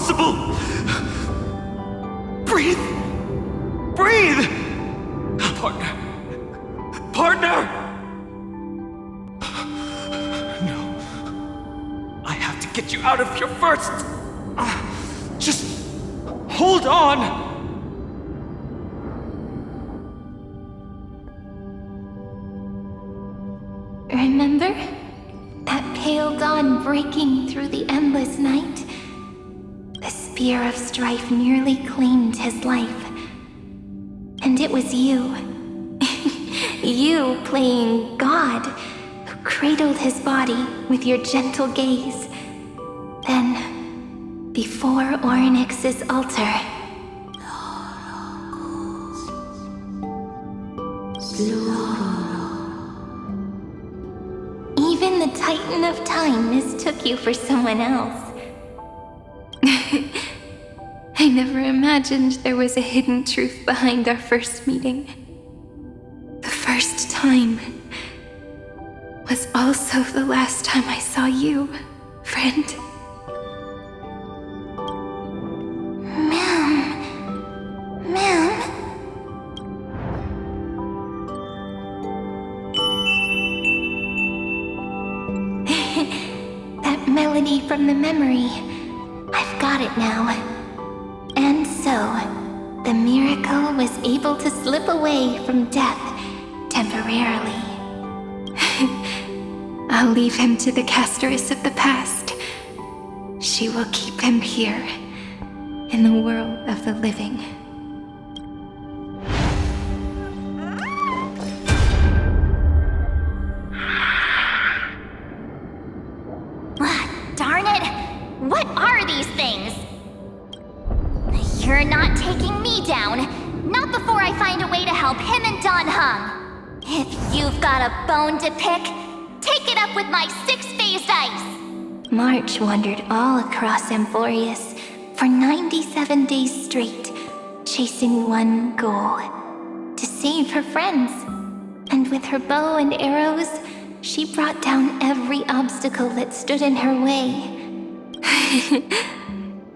possible? Breathe! Breathe! Partner! Partner! No. I have to get you out of here first! Just hold on! Remember? That pale dawn breaking through the endless night? The spear of strife nearly claimed his life. And it was you. You playing God, who cradled his body with your gentle gaze. Then, before Orynyx's altar, even the Titan of Time mistook you for someone else. I never imagined there was a hidden truth behind our first meeting. The first time was also the last time I saw you, friend. Ma'am. That melody from the memory. I've got it now. And so, the miracle was able to slip away from death temporarily. I'll leave him to the casteress of the past. She will keep him here, in the world of the living. Darn it! What are these things? You're not taking me down. Not before I find a way to help him and Don Hung. If you've got a bone to pick, take it up with my six-phased ice. March wandered all across Amphorius for 97 days straight, chasing one goal: to save her friends. And with her bow and arrows, she brought down every obstacle that stood in her way.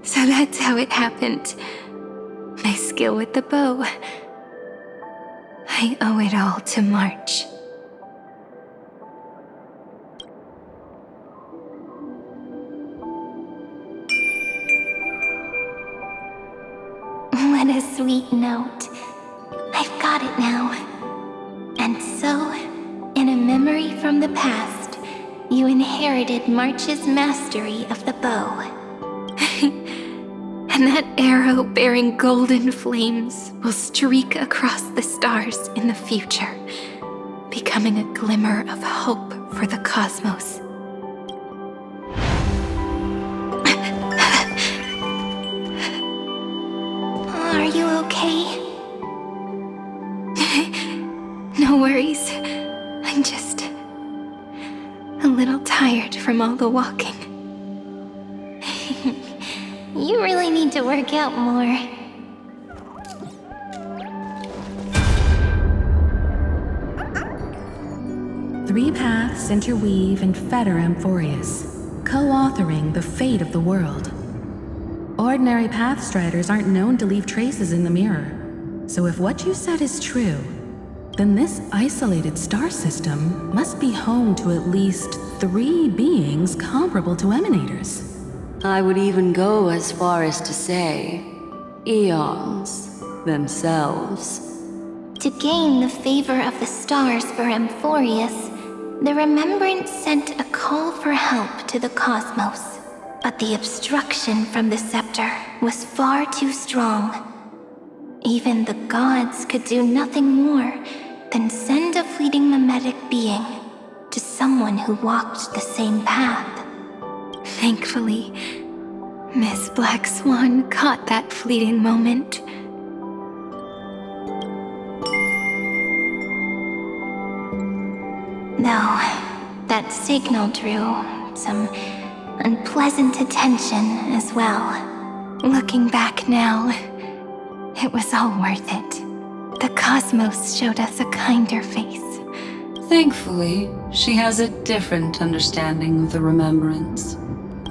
So that's how it happened. My skill with the bow. I owe it all to March. What a sweet note. I've got it now. And so, in a memory from the past, you inherited March's mastery of the bow. And that arrow bearing golden flames will streak across the stars in the future, becoming a glimmer of hope for the cosmos. Are you okay? No worries. I'm just a little tired from all the walking. You really need to work out more. Three paths interweave and fetter Amphorius, co-authoring the fate of the world. Ordinary pathstriders aren't known to leave traces in the mirror, so if what you said is true, then this isolated star system must be home to at least 3 beings comparable to emanators. I would even go as far as to say, eons themselves. To gain the favor of the stars for Amphorius, the Remembrance sent a call for help to the cosmos. But the obstruction from the scepter was far too strong. Even the gods could do nothing more than send a fleeting mimetic being to someone who walked the same path. Thankfully, Miss Black Swan caught that fleeting moment. Though, that signal drew some unpleasant attention as well. Looking back now, it was all worth it. The cosmos showed us a kinder face. Thankfully, she has a different understanding of the Remembrance.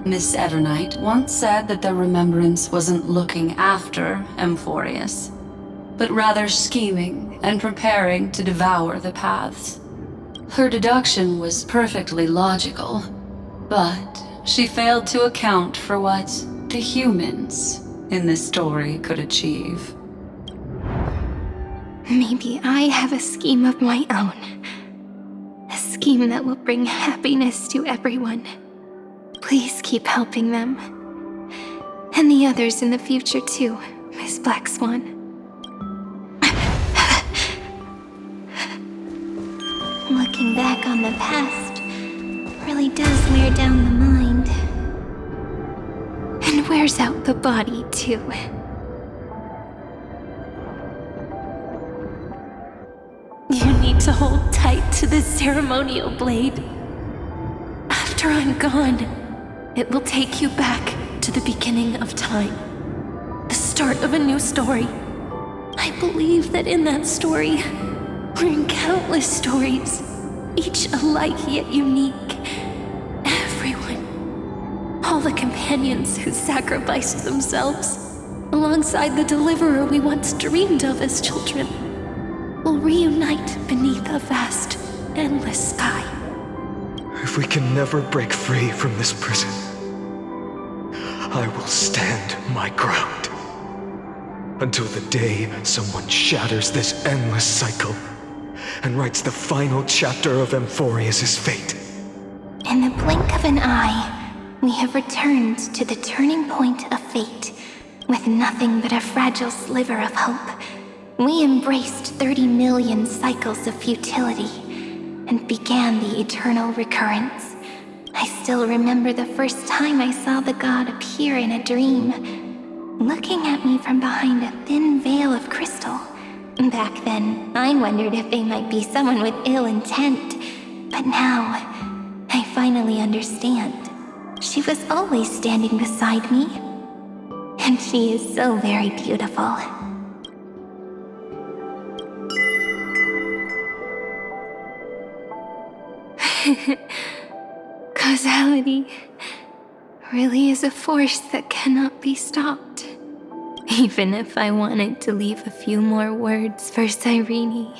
Miss Evernight once said that the remembrance wasn't looking after Emphorius, but rather scheming and preparing to devour the paths. Her deduction was perfectly logical, but she failed to account for what the humans in this story could achieve. Maybe I have a scheme of my own. A scheme that will bring happiness to everyone. Please keep helping them. And the others in the future too, Miss Black Swan. Looking back on the past really does wear down the mind. And wears out the body too. You need to hold tight to this ceremonial blade. After I'm gone, it will take you back to the beginning of time. The start of a new story. I believe that in that story, we're in countless stories, each alike yet unique. Everyone, all the companions who sacrificed themselves, alongside the deliverer we once dreamed of as children, will reunite beneath a vast, endless sky. If we can never break free from this prison, I will stand my ground. Until the day someone shatters this endless cycle and writes the final chapter of Emphorius' fate. In the blink of an eye, we have returned to the turning point of fate. With nothing but a fragile sliver of hope, we embraced 30 million cycles of futility and began the eternal recurrence. I still remember the first time I saw the god appear in a dream, looking at me from behind a thin veil of crystal. Back then, I wondered if they might be someone with ill intent, but now, I finally understand. She was always standing beside me, and she is so very beautiful. Causality really is a force that cannot be stopped. Even if I wanted to leave a few more words for Cyrene,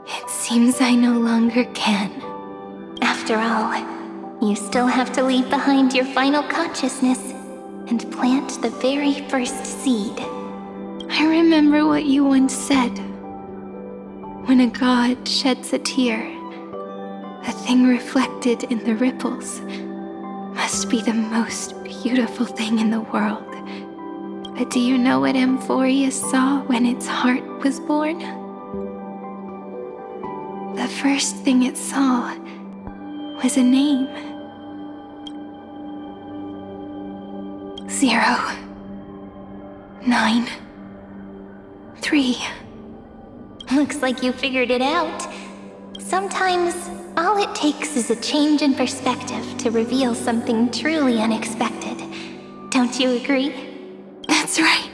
it seems I no longer can. After all, you still have to leave behind your final consciousness and plant the very first seed. I remember what you once said. When a god sheds a tear, the thing reflected in the ripples must be the most beautiful thing in the world. But do you know what Emphorius saw when its heart was born? The first thing it saw was a name. 0, 9, 3. Looks like you figured it out. Sometimes, all it takes is a change in perspective to reveal something truly unexpected. Don't you agree? That's right.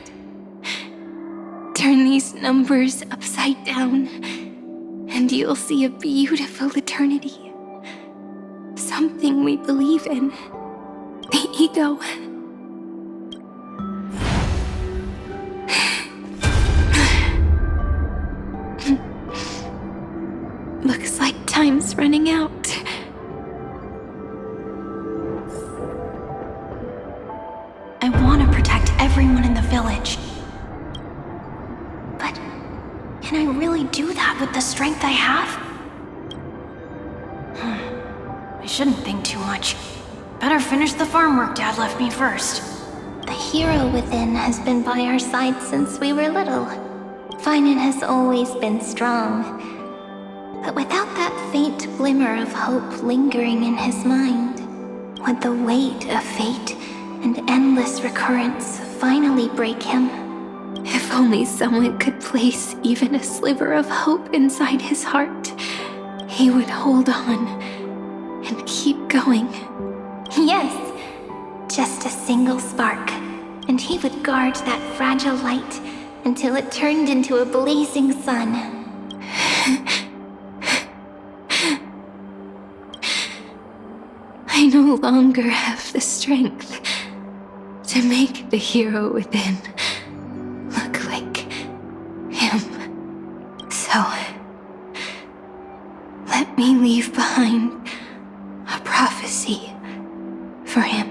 Turn these numbers upside down, and you'll see a beautiful eternity. Something we believe in. The ego. Looks like time's running out. I want to protect everyone in the village. But can I really do that with the strength I have? I shouldn't think too much. Better finish the farm work Dad left me first. The hero within has been by our side since we were little. Finan has always been strong. But without that faint glimmer of hope lingering in his mind, would the weight of fate and endless recurrence finally break him? If only someone could place even a sliver of hope inside his heart, he would hold on and keep going. Yes, just a single spark, and he would guard that fragile light until it turned into a blazing sun. I no longer have the strength to make the hero within look like him. So, let me leave behind a prophecy for him.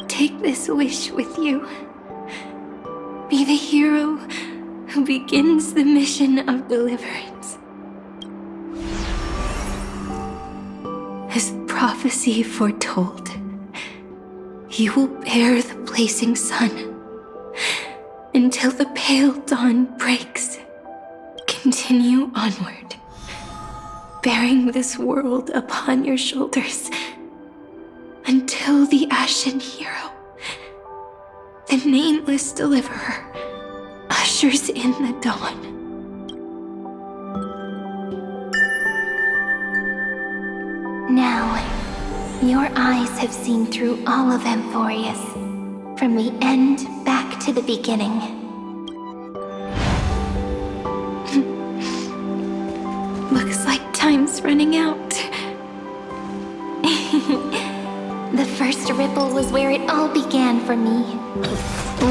Take this wish with you. Be the hero who begins the mission of deliverance. As prophecy foretold, you will bear the blazing sun until the pale dawn breaks. Continue onward, bearing this world upon your shoulders until the Ashen Hero, the nameless deliverer, ushers in the dawn. Now, your eyes have seen through all of Amphorius, from the end back to the beginning. Looks like time's running out. The first ripple was where it all began for me.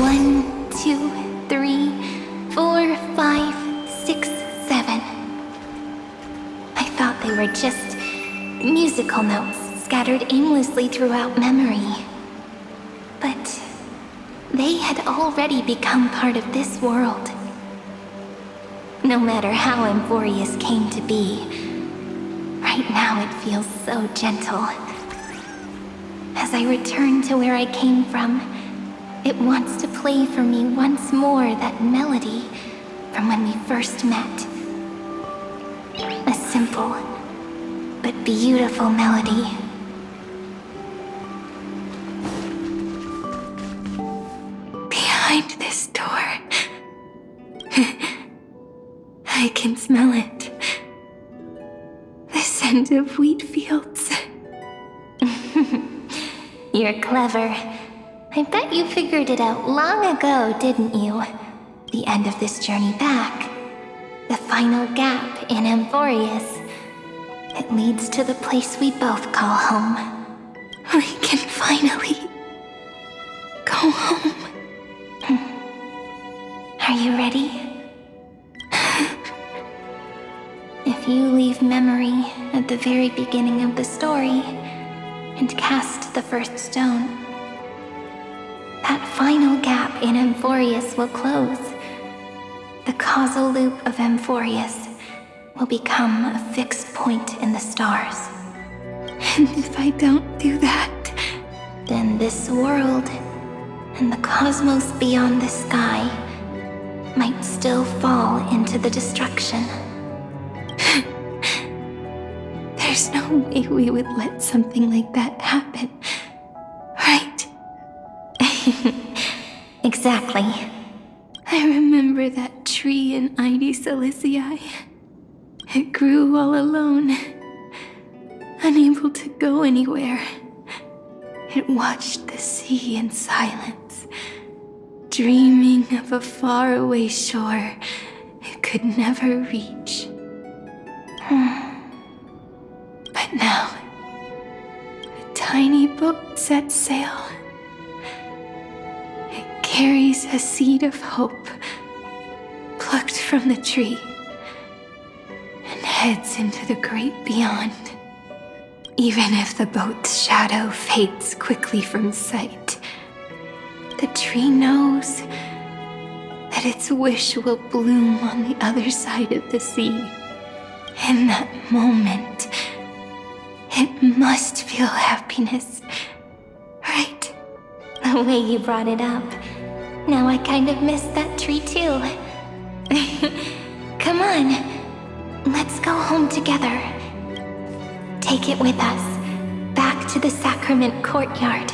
1, 2, 3, 4, 5, 6, 7. I thought they were just musical notes scattered aimlessly throughout memory. But they had already become part of this world. No matter how Amphorius came to be, right now it feels so gentle. As I return to where I came from, it wants to play for me once more that melody from when we first met. A simple but beautiful melody. Behind this door, I can smell it. The scent of wheat fields. You're clever. I bet you figured it out long ago, didn't you? The end of this journey back. The final gap in Amphorius. It leads to the place we both call home. We can finally go home. Are you ready? If you leave memory at the very beginning of the story and cast the first stone, that final gap in Amphorius will close. The causal loop of Amphorius will become a fixed point in the stars. And if I don't do that, Then this world and the cosmos beyond the sky might still fall into the destruction. there's no way we would let something like that happen, right? Exactly. I remember that tree in Ide Silicii. It grew all alone, unable to go anywhere. It watched the sea in silence, dreaming of a faraway shore it could never reach. But now, a tiny boat sets sail. It carries a seed of hope, plucked from the tree, and heads into the great beyond. Even if the boat's shadow fades quickly from sight, the tree knows that its wish will bloom on the other side of the sea. In that moment, it must feel happiness, right? The way you brought it up. Now I kind of miss that tree too. Come on, let's go home together. Take it with us, back to the sacrament courtyard.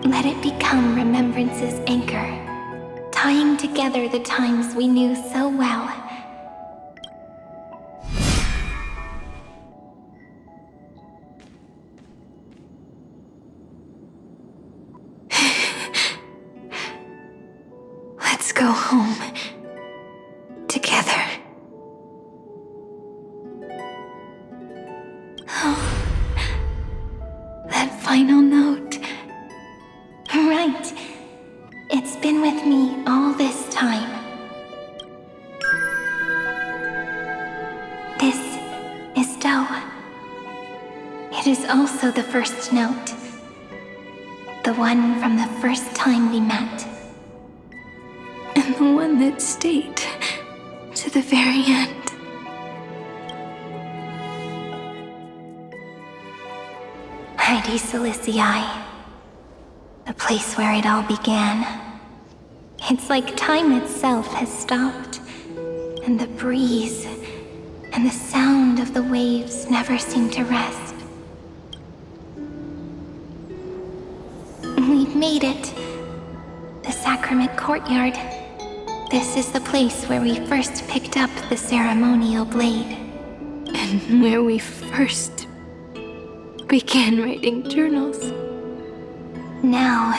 Let it become Remembrance's anchor, tying together the times we knew so well. Let's go home together. Oh. also the first note. The one from the first time we met. And the one that stayed to the very end. Heidi Silicii. The place where it all began. It's like time itself has stopped. And the breeze and the sound of the waves never seem to rest. We've made it. The Sacrament Courtyard. This is the place where we first picked up the ceremonial blade. And where we first began writing journals. Now,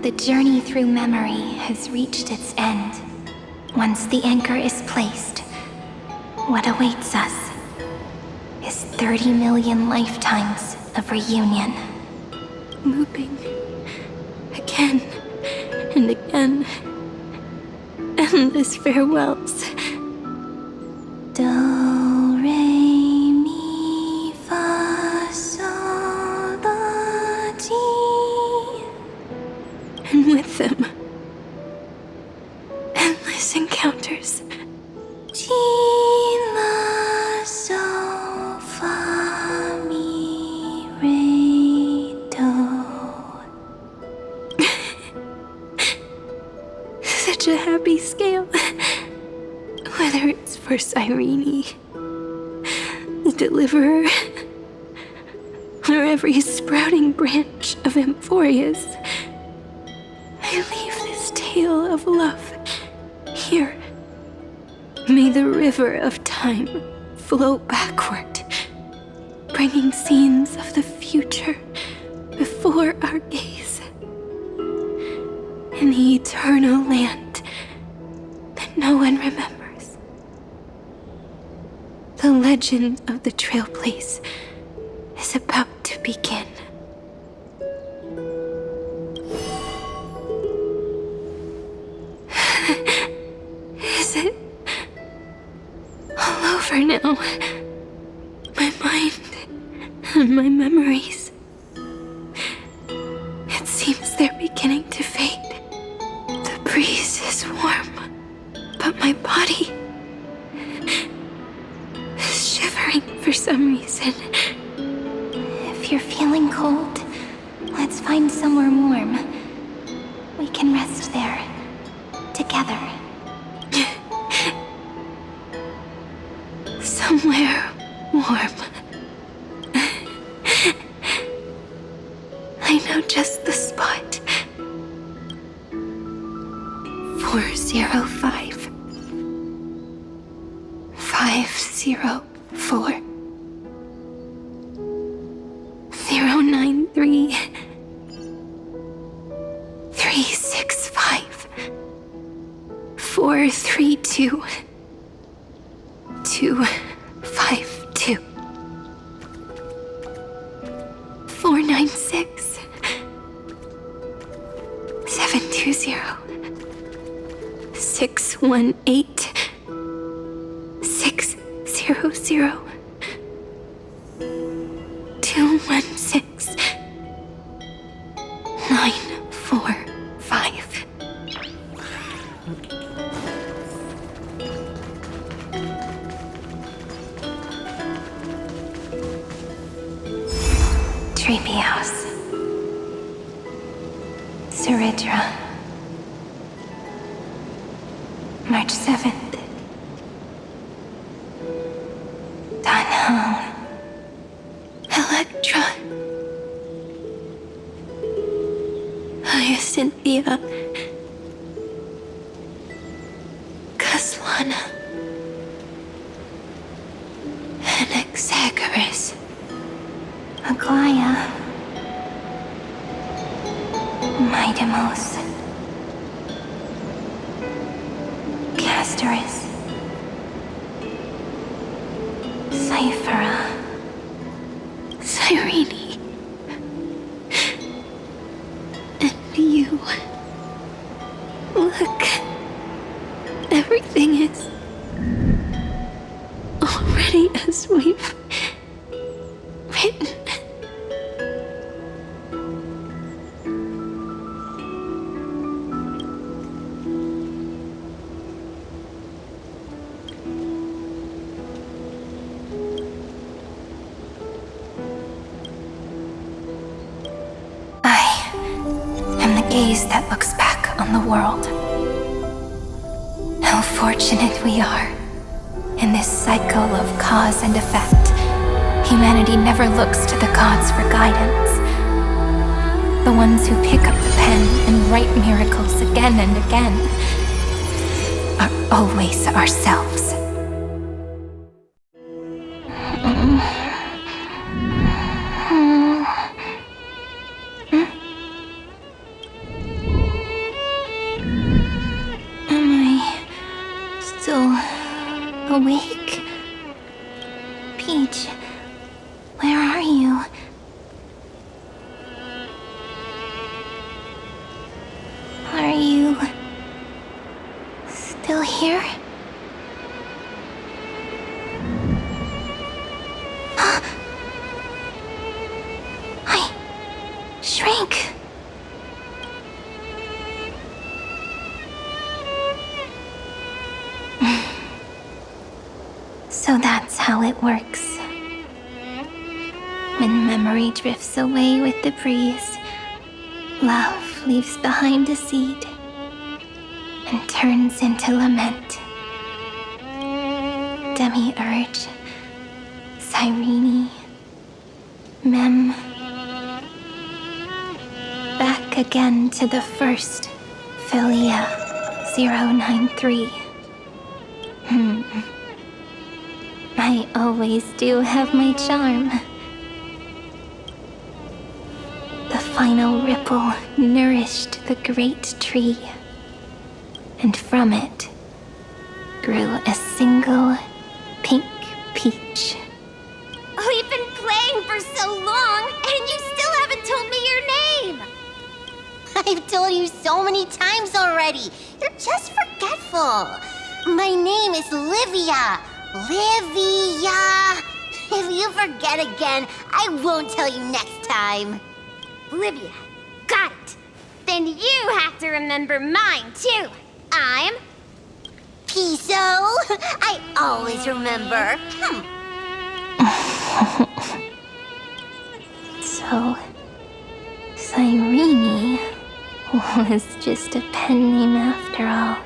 the journey through memory has reached its end. Once the anchor is placed, what awaits us is 30 million lifetimes of reunion. Looping again and again. Endless farewells. Do, re, mi, fa, sol, la, ti. And with them, endless encounters. Ti, la, sol, fa, mi, re, do. Such a happy scale. Whether it's for Cyrene, the Deliverer, or every sprouting branch of Emphorius, I leave this tale of love here. May the river of time flow backward, bringing scenes of the future before our gaze. In the eternal land that no one remembers. The legend of the Trail Place is about to begin. Is it all over now? My mind and my memories. It seems they're beginning to fade. The breeze is warm, but my body is shivering for some reason. If you're feeling cold, let's find somewhere warm. We can rest there, together. Somewhere warm. I know just the spot. 405. 504. 093. 365. 432. 252. 496. 720. 618. 600. 216. 945. Treepy House. Suridra. March 7th. Dunhown. Electra. Hyacinthia. Caslana. Anaxagoras. Aglaya. Midemos. Castorus. Cyphera. Cyrene. And you. Look. Everything is already as we've written. gaze that looks back on the world. How fortunate we are. In this cycle of cause and effect, humanity never looks to the gods for guidance. The ones who pick up the pen and write miracles again and again are always ourselves. Awake? Peach, where are you? Are you still here? I shrank. So that's how it works. When memory drifts away with the breeze, love leaves behind a seed and turns into lament. Demiurge, Cyrene, Mem. Back again to the first, Philia 093. I always do have my charm. The final ripple nourished the great tree, and from it grew a single pink peach. We've been playing for so long, and you still haven't told me your name! I've told you so many times already. You're just forgetful. My name is Livia. Livia! If you forget again, I won't tell you next time. Livia, got it. Then you have to remember mine, too. I'm... Piso. I always remember. So, Cyrene was just a pen name after all.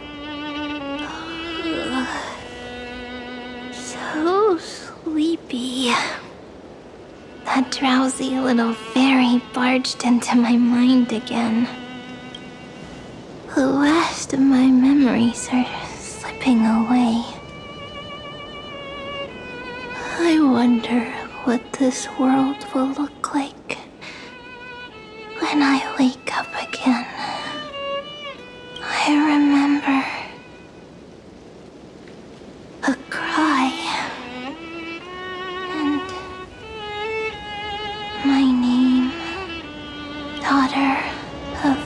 So sleepy. That drowsy little fairy barged into my mind again. The last of my memories are slipping away. I wonder what this world will look like when I wake up again. I remember a cry and my name, daughter of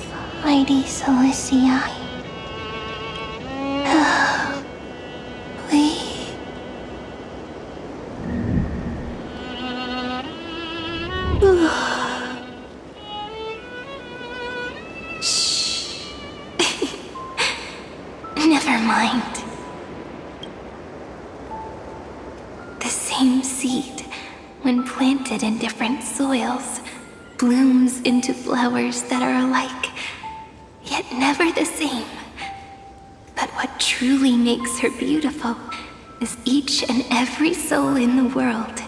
Mighty Celestii. Shh. Never mind. The same seed, when planted in different soils, blooms into flowers that are alike, yet never the same. But what truly makes her beautiful is each and every soul in the world.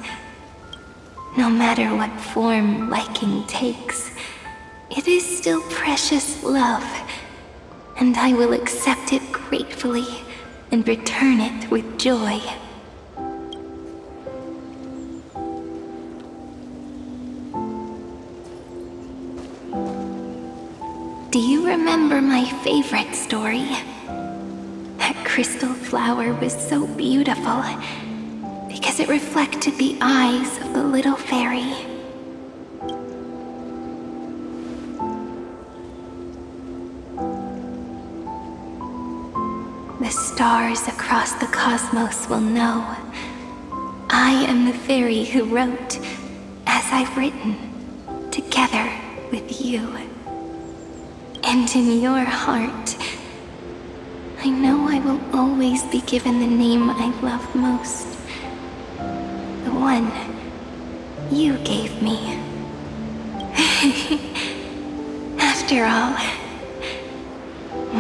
No matter what form liking takes, it is still precious love, and I will accept it gratefully and return it with joy. Do you remember my favorite story? That crystal flower was so beautiful because it reflected the eyes of the little fairy. The stars across the cosmos will know I am the fairy who wrote, as I've written, together with you. And in your heart, I know I will always be given the name I love most. The one you gave me. After After all,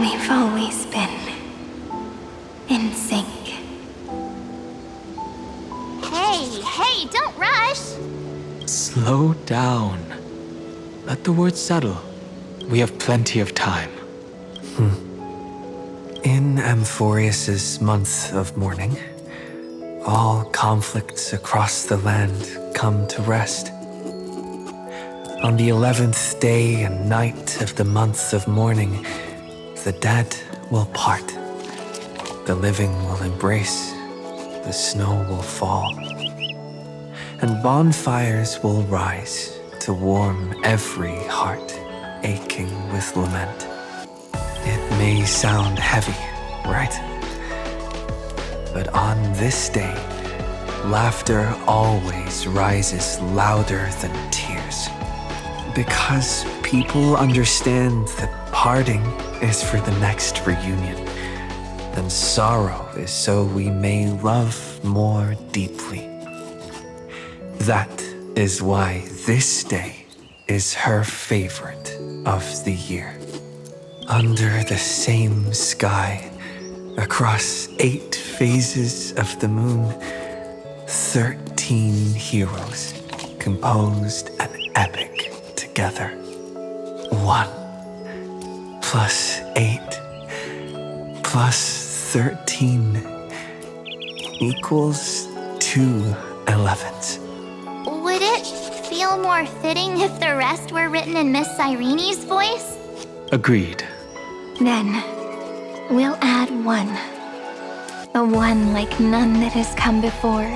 we've always been in sync. Hey, don't rush! Slow down. Let the words settle. We have plenty of time. In Amphorius's month of mourning, all conflicts across the land come to rest. On the 11th day and night of the month of mourning, the dead will part. The living will embrace. The snow will fall. And bonfires will rise to warm every heart aching with lament. It may sound heavy, right? But on this day, laughter always rises louder than tears. Because people understand that parting is for the next reunion, and sorrow is so we may love more deeply. That is why this day is her favorite of the year. Under the same sky, across 8 phases of the moon, 13 heroes composed an epic together. 1 plus 8 plus 13 equals 2 11s. Would it feel more fitting if the rest were written in Miss Irene's voice? Agreed. Then, we'll add 1. A 1 like none that has come before.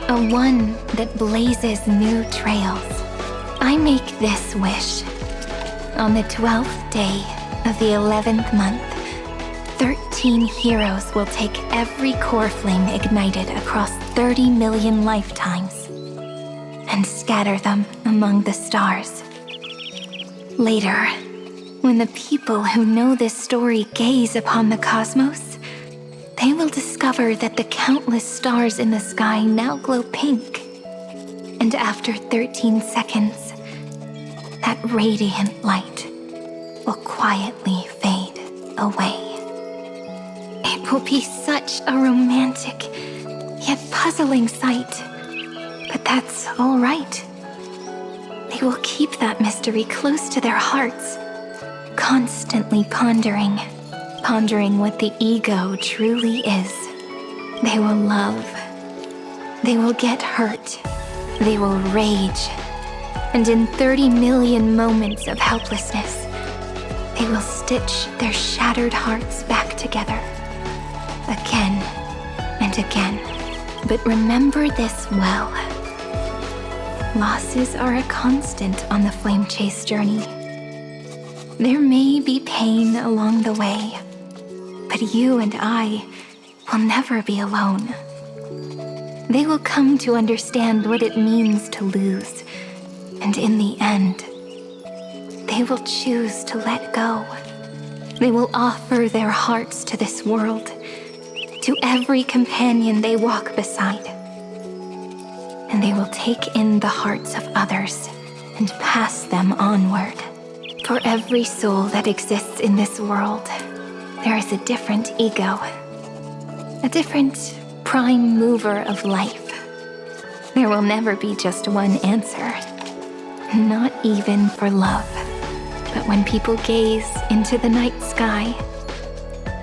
A 1 that blazes new trails. I make this wish. On the 12th day of the 11th month, 13 heroes will take every core flame ignited across 30 million lifetimes and scatter them among the stars. Later, when the people who know this story gaze upon the cosmos, they will discover that the countless stars in the sky now glow pink. And after 13 seconds, that radiant light will quietly fade away. It will be such a romantic, yet puzzling sight. But that's all right. They will keep that mystery close to their hearts, constantly pondering what the ego truly is. They will love. They will get hurt. They will rage. And in 30 million moments of helplessness, they will stitch their shattered hearts back together. Again and again. But remember this well. Losses are a constant on the flame chase journey. There may be pain along the way, but you and I will never be alone. They will come to understand what it means to lose, and in the end, they will choose to let go. They will offer their hearts to this world, to every companion they walk beside. And they will take in the hearts of others and pass them onward. For every soul that exists in this world, there is a different ego, a different prime mover of life. There will never be just one answer, not even for love. But when people gaze into the night sky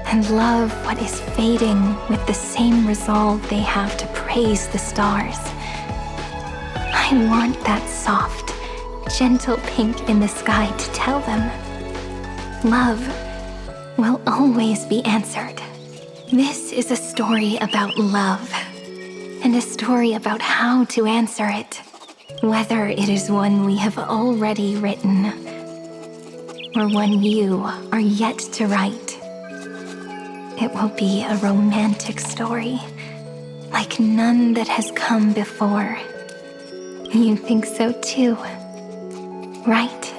and love what is fading with the same resolve they have to praise the stars, I want that soft, gentle pink in the sky to tell them, love will always be answered. This is a story about love, and a story about how to answer it, whether it is one we have already written, or one you are yet to write. It will be a romantic story, like none that has come before. You think so too, right?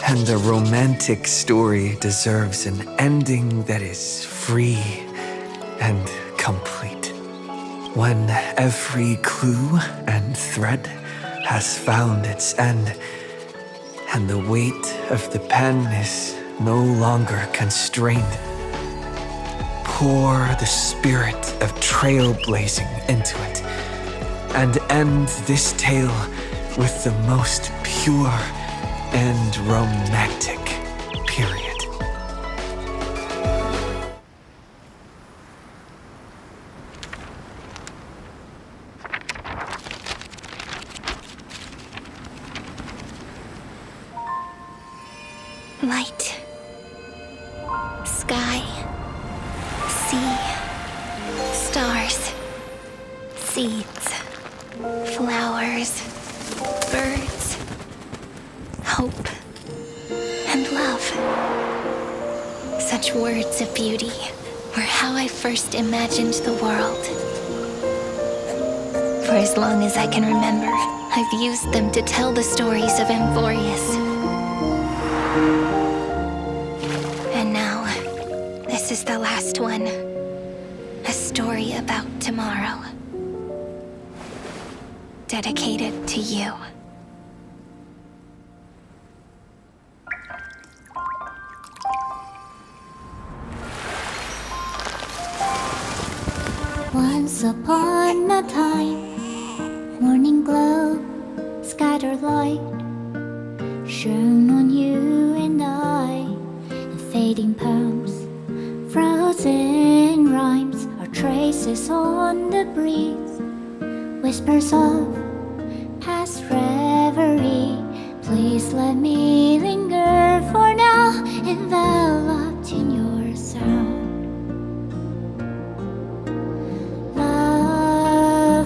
And a romantic story deserves an ending that is free and complete. When every clue and thread has found its end, and the weight of the pen is no longer constrained. Pour the spirit of trailblazing into it, and end this tale with the most pure and romantic period. Light, sky, sea, stars, seeds, flowers, birds, hope, and love. Such words of beauty were how I first imagined the world. For as long as I can remember, I've used them to tell the stories of Amphorius. And now, this is the last one. A story about tomorrow. Dedicated to you. Once upon a time, morning glow, scattered light, shone on you and I. The fading poems, frozen rhymes, are traces on the breeze, whispers of past reverie. Please let me linger for now, enveloped in your sound.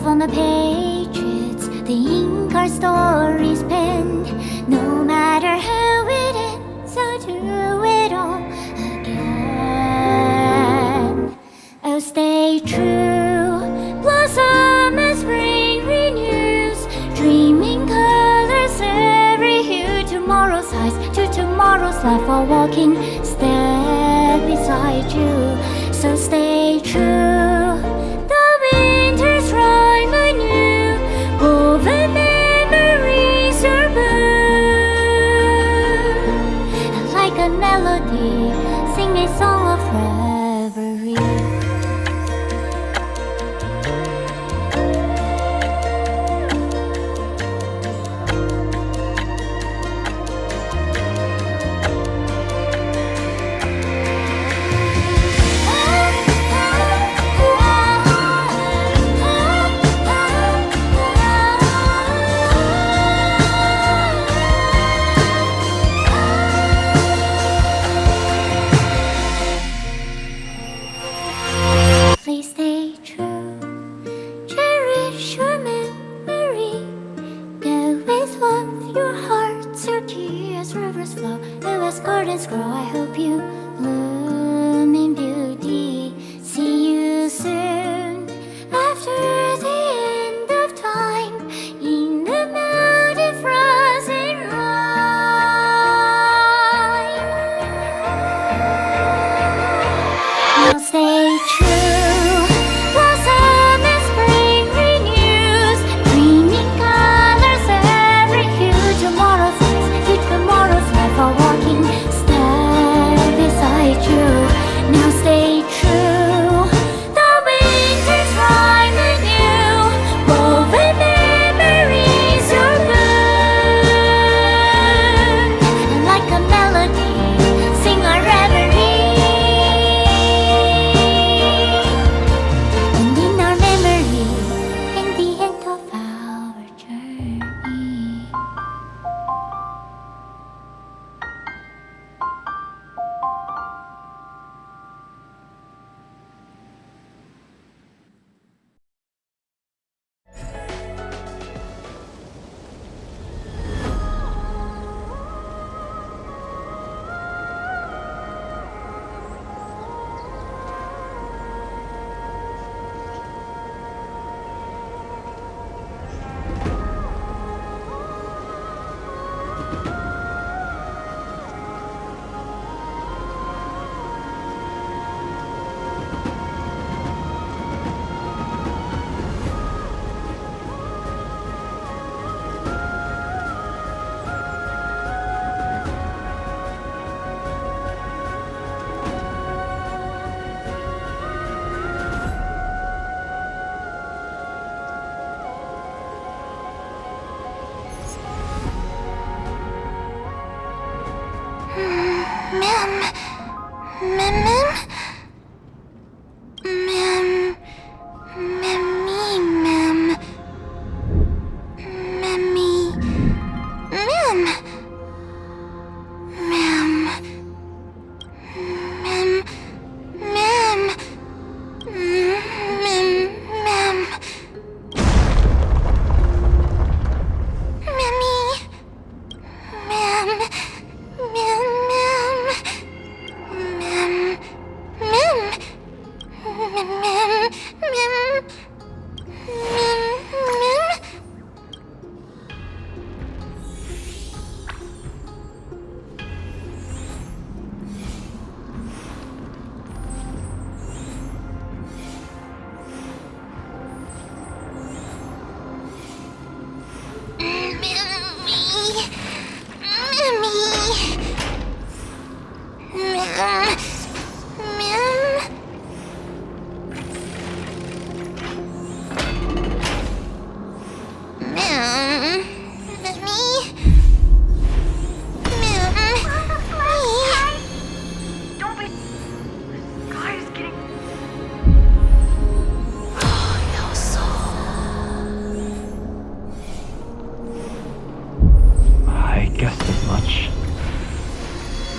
On the pages, the ink our stories penned. No matter how it ends, I'll do it all again. Oh, stay true, blossom as spring renews, dreaming colors every hue. Tomorrow's eyes to tomorrow's life, while walking step beside you. So stay true. Woven memories are born, and like a melody, sing a song of reverie. Please stay true, cherish your memory. Go with love, your heart searchy as rivers flow, as gardens grow. I hope you bloom in beauty. See you soon, after the end of time, in the mountain frozen rime. Now stay true, blossom as spring renews, dreaming colors every hue. Tomorrow's eyes to tomorrow's life, are walking step beside you. Now stay true, the winter's rhyme anew, woven memories are born, and like a melody, sing our reverie.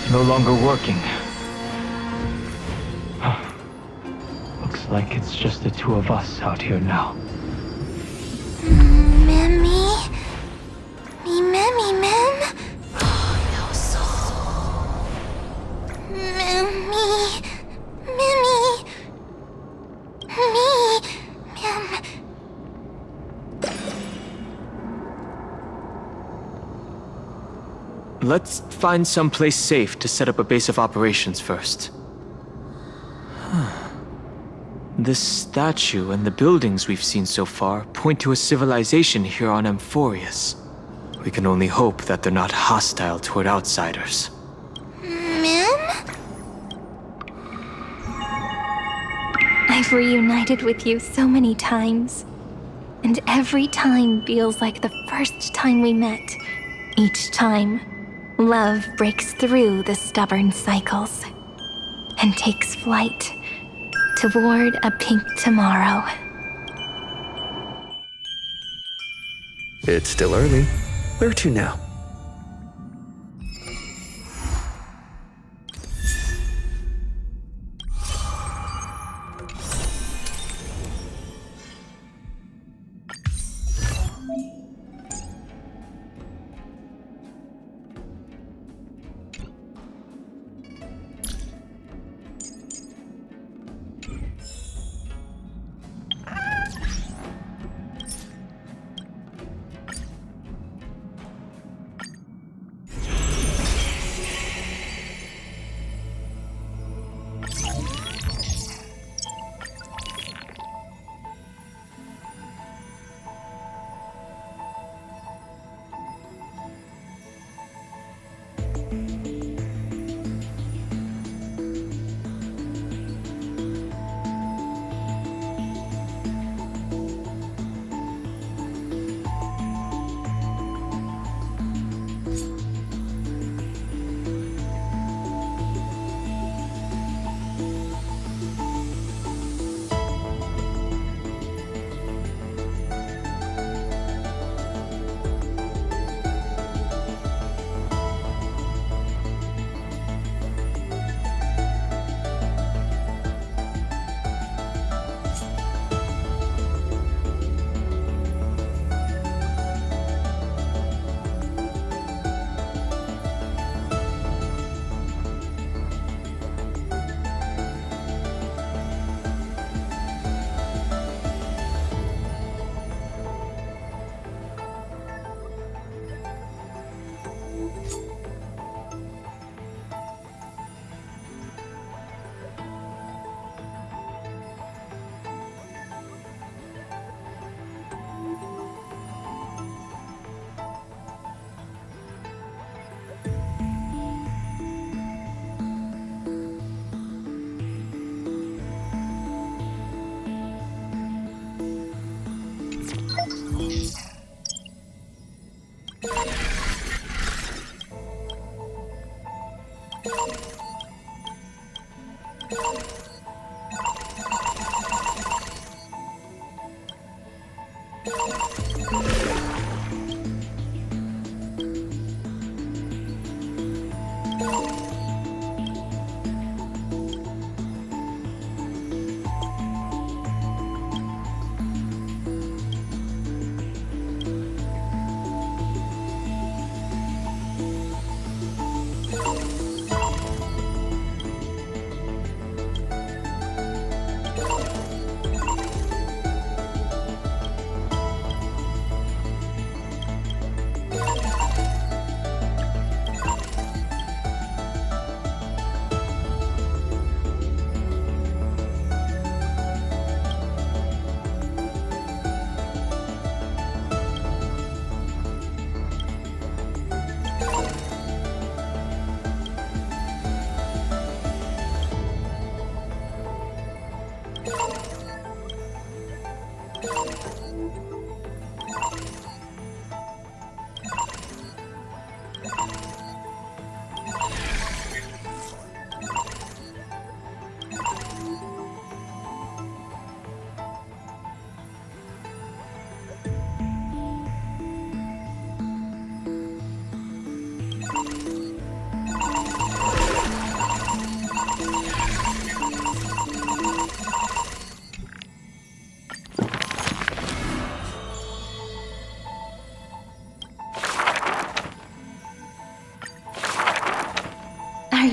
No longer working. Looks like it's just the two of us out here now. Let's find someplace safe to set up a base of operations first. This statue and the buildings we've seen so far point to a civilization here on Amphorius. We can only hope that they're not hostile toward outsiders. I've reunited with you so many times, and every time feels like the first time we met. Each time, love breaks through the stubborn cycles and takes flight toward a pink tomorrow. It's still early. Where to now?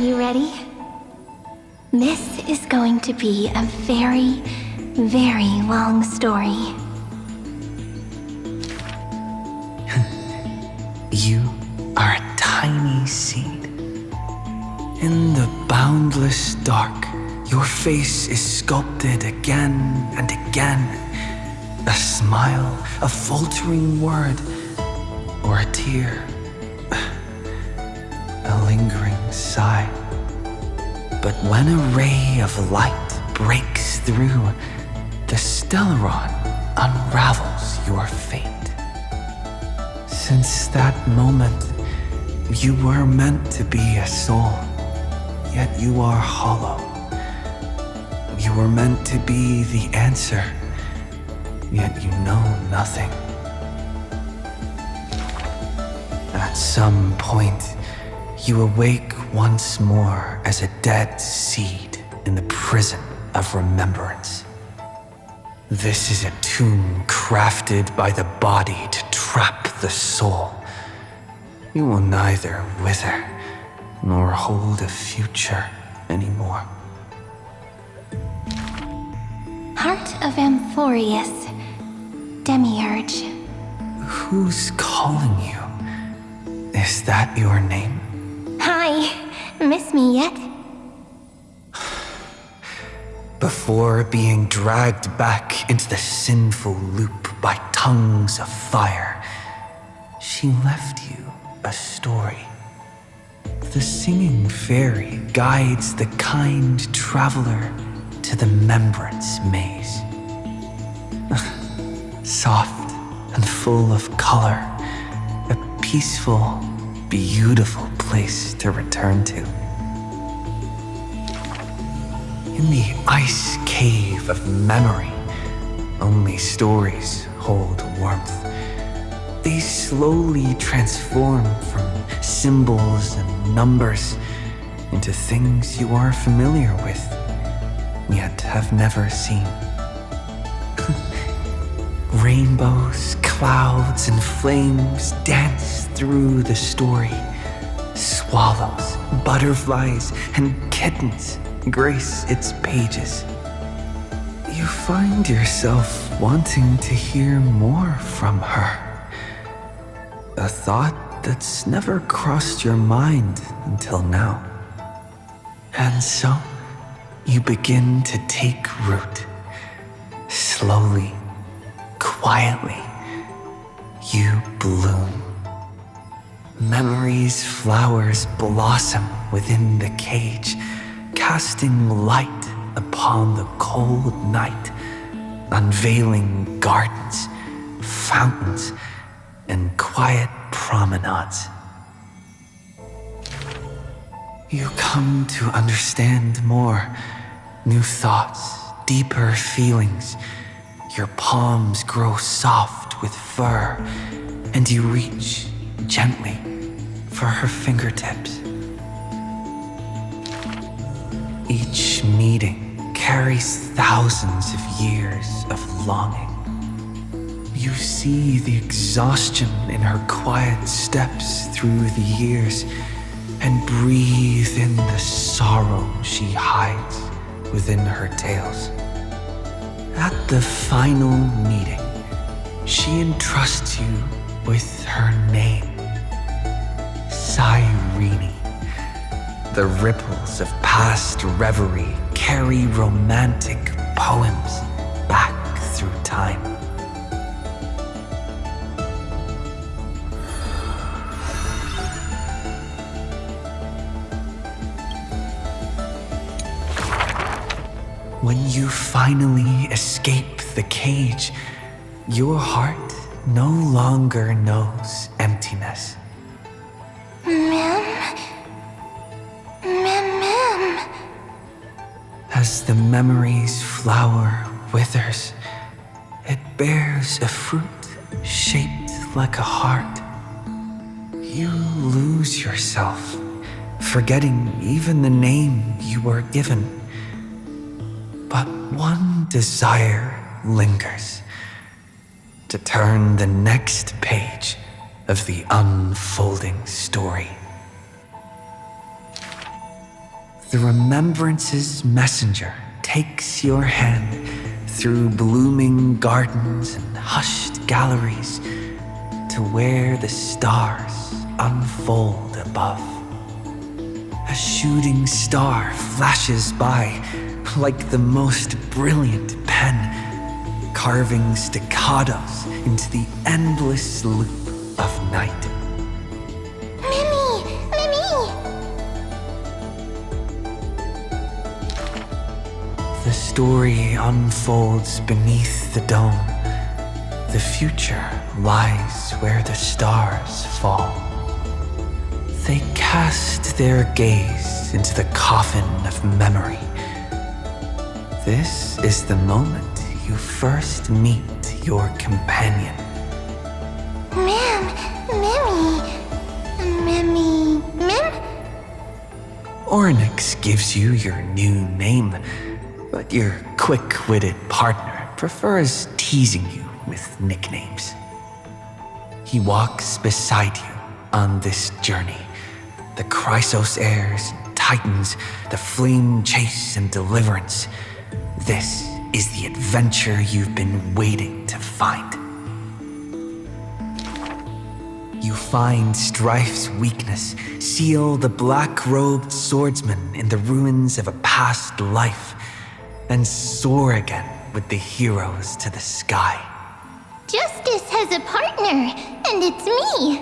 you ready? This is going to be a very, very long story. You are a tiny seed. In the boundless dark, your face is sculpted again and again. A smile, a faltering word, or a tear, a lingering sigh. But when a ray of light breaks through, the Stellaron unravels your fate. Since that moment, you were meant to be a soul, yet you are hollow. You were meant to be the answer, yet you know nothing. At some point, you awake once more as a dead seed in the prison of remembrance. This is a tomb crafted by the body to trap the soul. You will neither wither nor hold a future anymore. Heart of Amphorius, Demiurge. Who's calling you? Is that your name? Hi, miss me yet? Before being dragged back into the sinful loop by tongues of fire, she left you a story. The singing fairy guides the kind traveler to the Remembrance Maze. Soft and full of color, a peaceful, beautiful place to return to. In the ice cave of memory, only stories hold warmth. They slowly transform from symbols and numbers into things you are familiar with, yet have never seen. Rainbows, clouds, and flames dance through the story. Swallows, butterflies, and kittens grace its pages. You find yourself wanting to hear more from her. A thought that's never crossed your mind until now. And so, you begin to take root. Slowly, quietly, you bloom. Memory's flowers blossom within the cage, casting light upon the cold night, unveiling gardens, fountains, and quiet promenades. You come to understand more, new thoughts, deeper feelings. Your palms grow soft with fur, and you reach gently for her fingertips. Each meeting carries thousands of years of longing. You see the exhaustion in her quiet steps through the years, and breathe in the sorrow she hides within her tales. At the final meeting, she entrusts you with her name, Cyrene. The ripples of past reverie carry romantic poems back through time. When you finally escape the cage, your heart no longer knows emptiness. Ma'am? Ma'am? As the memory's flower withers, it bears a fruit shaped like a heart. You lose yourself, forgetting even the name you were given. But one desire lingers, to turn the next page of the unfolding story. The remembrance's messenger takes your hand through blooming gardens and hushed galleries to where the stars unfold above. A shooting star flashes by like the most brilliant pen, carving staccatos into the endless loop of night. Mimi! Mimi! The story unfolds beneath the dome. The future lies where the stars fall. They cast their gaze into the coffin of memory. This is the moment you first meet your companion. Mim! Ornyx gives you your new name, but your quick-witted partner prefers teasing you with nicknames. He walks beside you on this journey. The Chrysos heirs and titans, the flame chase and deliverance. This is the adventure you've been waiting to find. You find Strife's weakness, seal the black-robed swordsman in the ruins of a past life, and soar again with the heroes to the sky. Justice has a partner, and it's me!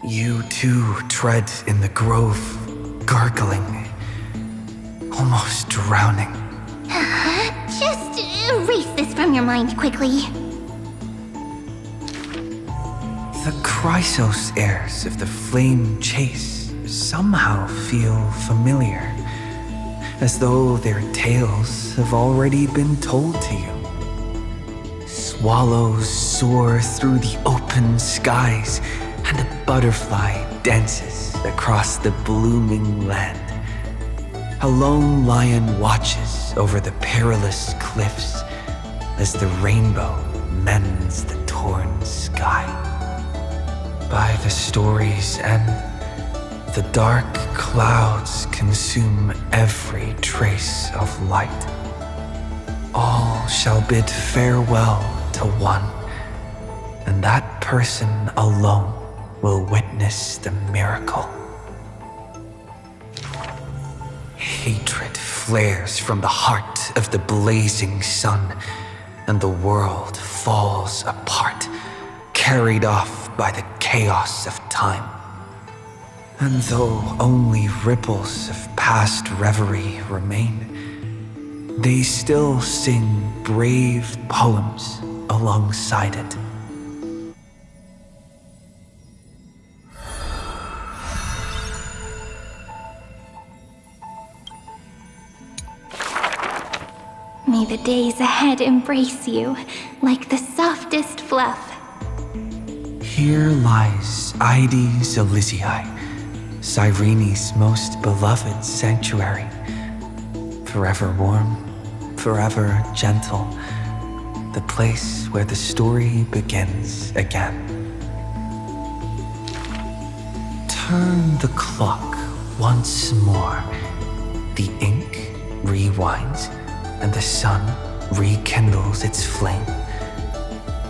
You too tread in the grove, gargling, almost drowning. Just erase this from your mind quickly. The Chrysos heirs of the Flame Chase somehow feel familiar, as though their tales have already been told to you. Swallows soar through the open skies, and a butterfly dances across the blooming land. A lone lion watches over the perilous cliffs as the rainbow mends the torn sky. By the story's end, the dark clouds consume every trace of light. All shall bid farewell to one, and that person alone will witness the miracle. Hatred flares from the heart of the blazing sun, and the world falls apart, carried off by the chaos of time. And though only ripples of past reverie remain, they still sing brave poems alongside it. May the days ahead embrace you like the softest fluff. Here lies Ides Elysiae, Cyrene's most beloved sanctuary. Forever warm, forever gentle, the place where the story begins again. Turn the clock once more. The ink rewinds, and the sun rekindles its flame.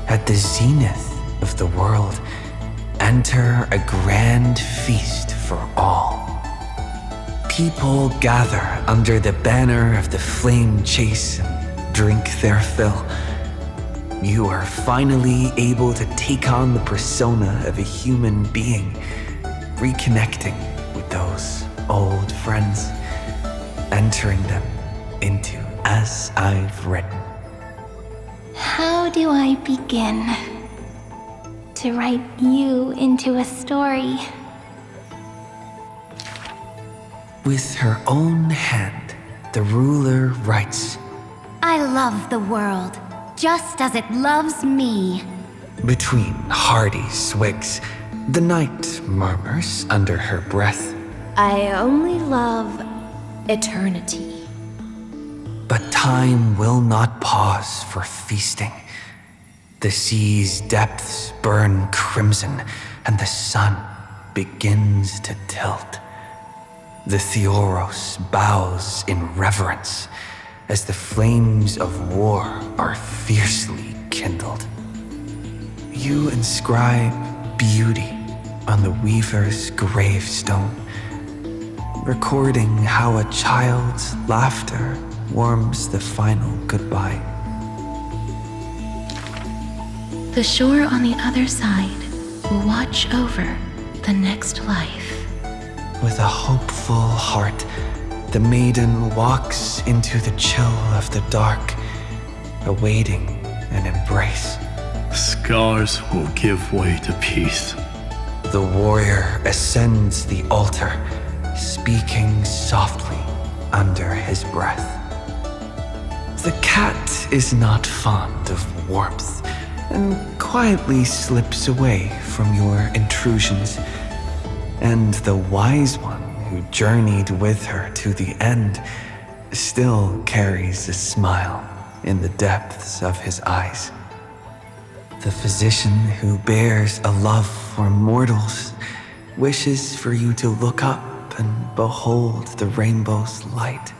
At the zenith of the world, enter a grand feast for all. People gather under the banner of the Flame Chase and drink their fill. You are finally able to take on the persona of a human being, reconnecting with those old friends, entering them into As I've Written. How do I begin to write you into a story? With her own hand, the ruler writes, I love the world, just as it loves me. Between hearty swigs, the knight murmurs under her breath, I only love eternity. but time will not pause for feasting. The sea's depths burn crimson, and the sun begins to tilt. the Theoros bows in reverence as the flames of war are fiercely kindled. You inscribe beauty on the weaver's gravestone, recording how a child's laughter warms the final goodbye. The shore on the other side will watch over the next life. With a hopeful heart, the maiden walks into the chill of the dark, awaiting an embrace. Scars will give way to peace. The warrior ascends the altar, speaking softly under his breath. The cat is not fond of warmth and quietly slips away from your intrusions. And the wise one who journeyed with her to the end still carries a smile in the depths of his eyes. The physician who bears a love for mortals wishes for you to look up and behold the rainbow's light.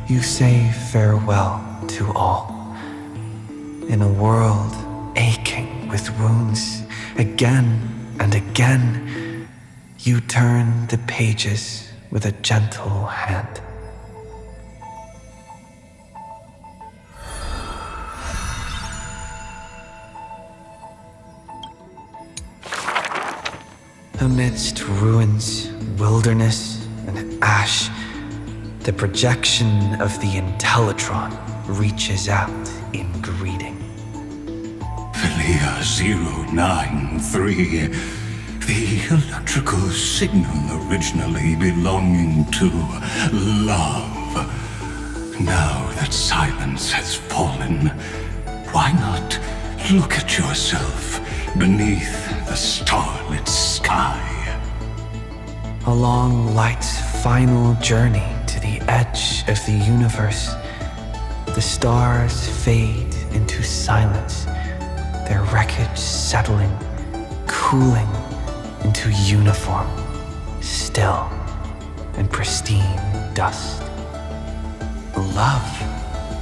You say farewell to all. In a world aching with wounds, again and again, you turn the pages with a gentle hand. Amidst ruins, wilderness, and ash, the projection of the Intellitron reaches out in greeting. Philia 093, the electrical signal originally belonging to love. Now that silence has fallen, why not look at yourself beneath the starlit sky? Along light's final journey to the edge of the universe, the stars fade into silence, their wreckage settling, cooling into uniform, still and pristine dust. Love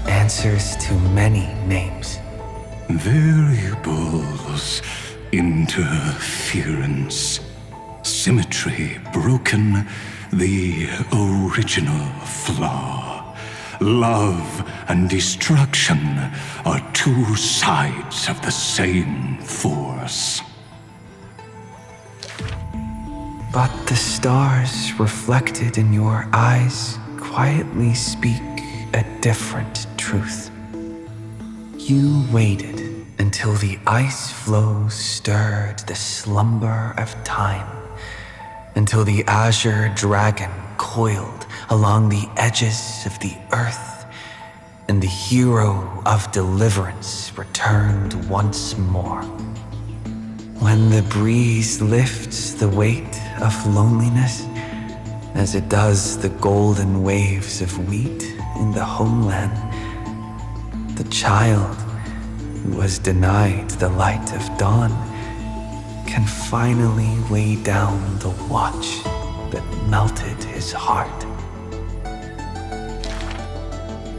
answers to many names. Variables, interference, symmetry broken, the original flaw. Love and destruction are two sides of the same force. But the stars reflected in your eyes quietly speak a different truth. You waited until the ice flows stirred the slumber of time, until the azure dragon coiled along the edges of the earth, and the hero of deliverance returned once more. When the breeze lifts the weight of loneliness, as it does the golden waves of wheat in the homeland, the child who was denied the light of dawn can finally lay down the watch that melted his heart.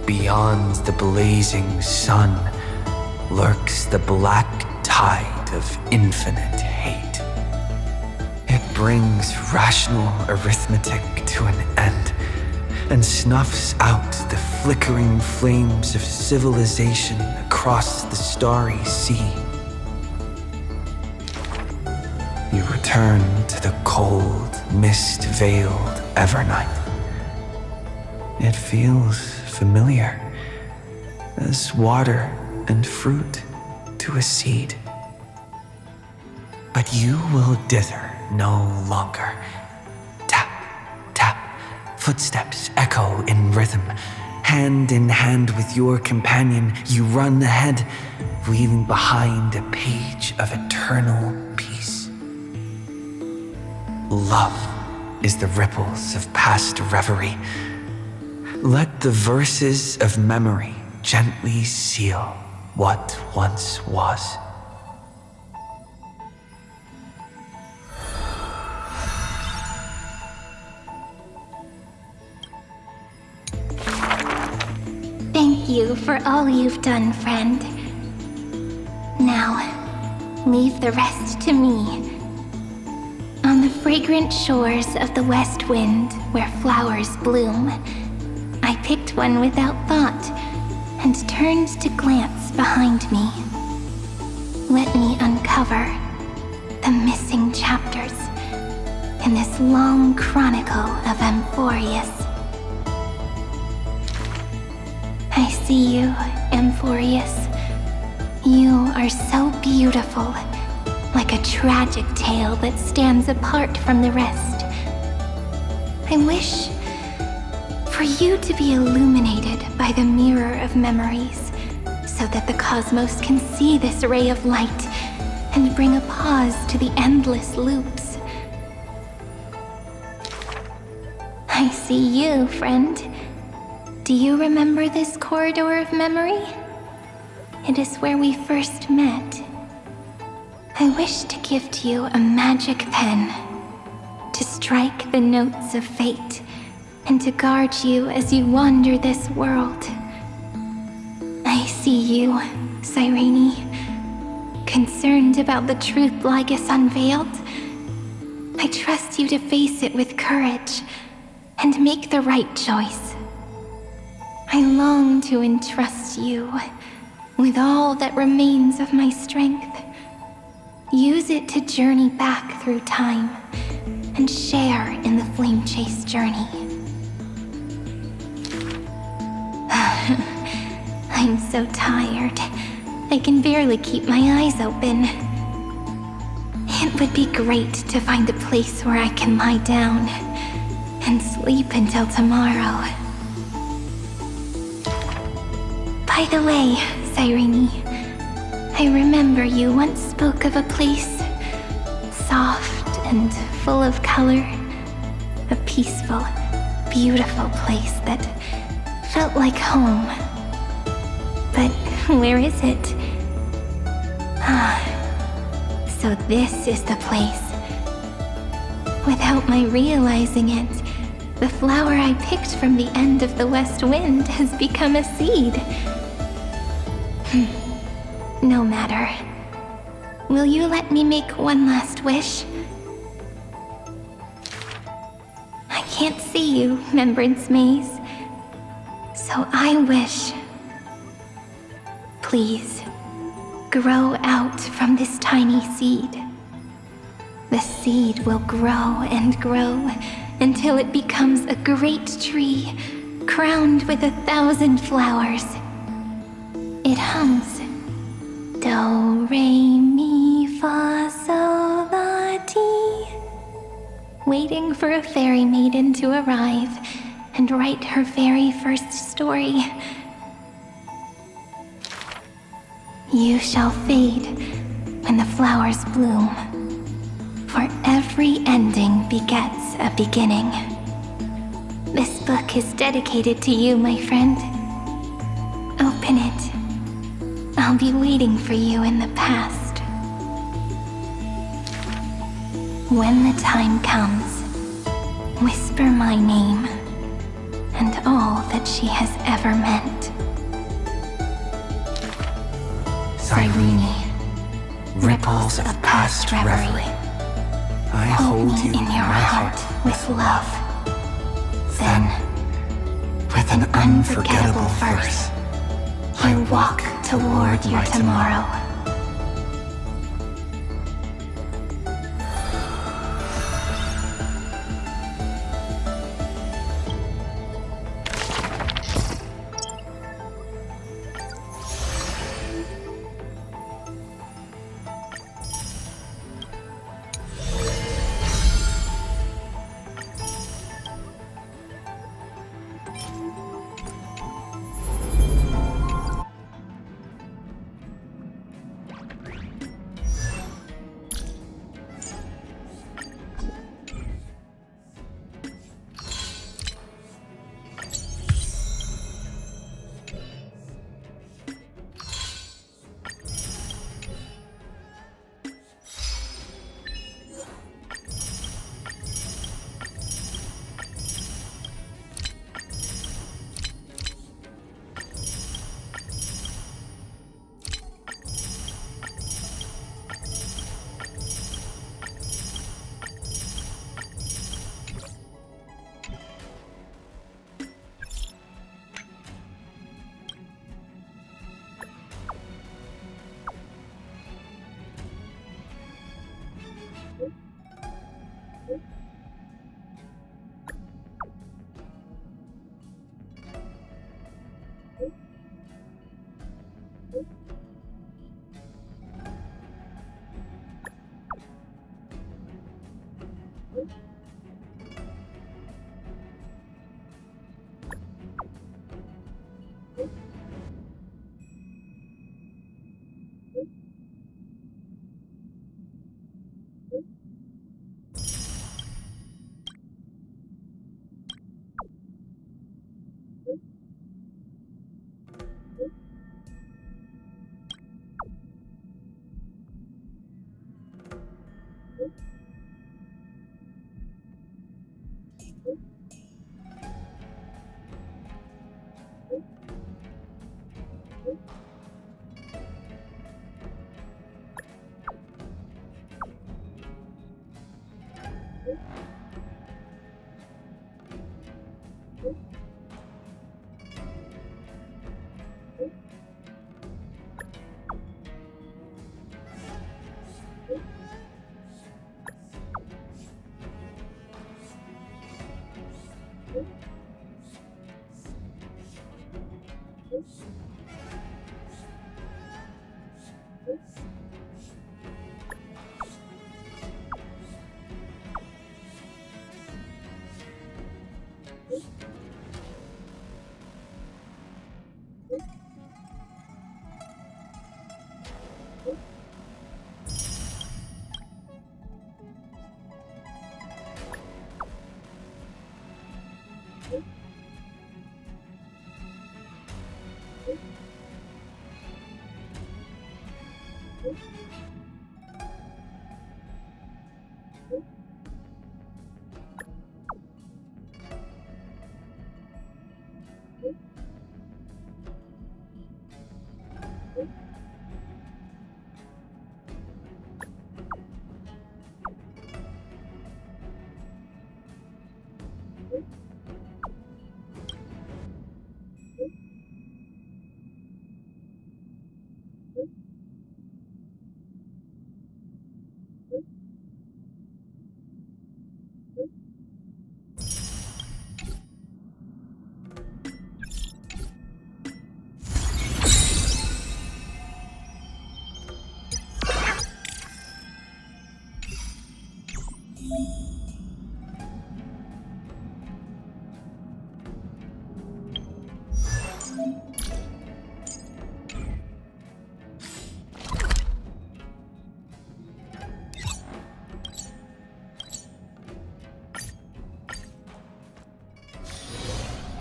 Beyond the blazing sun lurks the black tide of infinite hate. It brings rational arithmetic to an end and snuffs out the flickering flames of civilization across the starry sea. You return to the cold, mist-veiled Evernight. It feels familiar, as water and fruit to a seed. But you will dither no longer. Tap, tap, footsteps echo in rhythm. Hand in hand with your companion, you run ahead, leaving behind a page of eternal peace. Love is the ripples of past reverie. Let the verses of memory gently seal what once was. you for all you've done, friend. Now, leave the rest to me. On the fragrant shores of the west wind, where flowers bloom, I picked one without thought and turned to glance behind me. Let me uncover the missing chapters in this long chronicle of Amphorius. I see you, Amphorius. You are so beautiful, like a tragic tale that stands apart from the rest. I wish for you to be illuminated by the mirror of memories, so that the cosmos can see this ray of light and bring a pause to the endless loops. I see you, friend. Do you remember this corridor of memory? It is where we first met. I wish to gift you a magic pen, to strike the notes of fate, and to guard you as you wander this world. I see you, Cyrene, concerned about the truth Lygus unveiled. I trust you to face it with courage and make the right choice. I long to entrust you with all that remains of my strength. Use it to journey back through time and share in the flame chase journey. I'm so tired. I can barely keep my eyes open. It would be great to find a place where I can lie down and sleep until tomorrow. By the way, Cyrene, I remember you once spoke of a place soft and full of color. A peaceful, beautiful place that felt like home. But where is it? So this is the place. Without my realizing it, the flower I picked from the end of the west wind has become a seed. No matter. Will you let me make one last wish? I can't see you, Remembrance Maze. So I wish. Please, grow out from this tiny seed. The seed will grow and grow until it becomes a great tree, crowned with 1,000 flowers. It hums. Do, re, mi, fa, sol, la, ti. Waiting for a fairy maiden to arrive and write her very first story. You shall fade when the flowers bloom, for every ending begets a beginning. This book is dedicated to you, my friend. Open it. I'll be waiting for you in the past. When the time comes, whisper my name and all that she has ever meant. Cyrene, ripples of past reverie. I Hold hold me you in your heart with love. Then, with an unforgettable verse. I walk toward your tomorrow.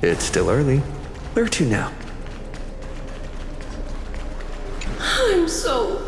It's still early. Where to now? I'm so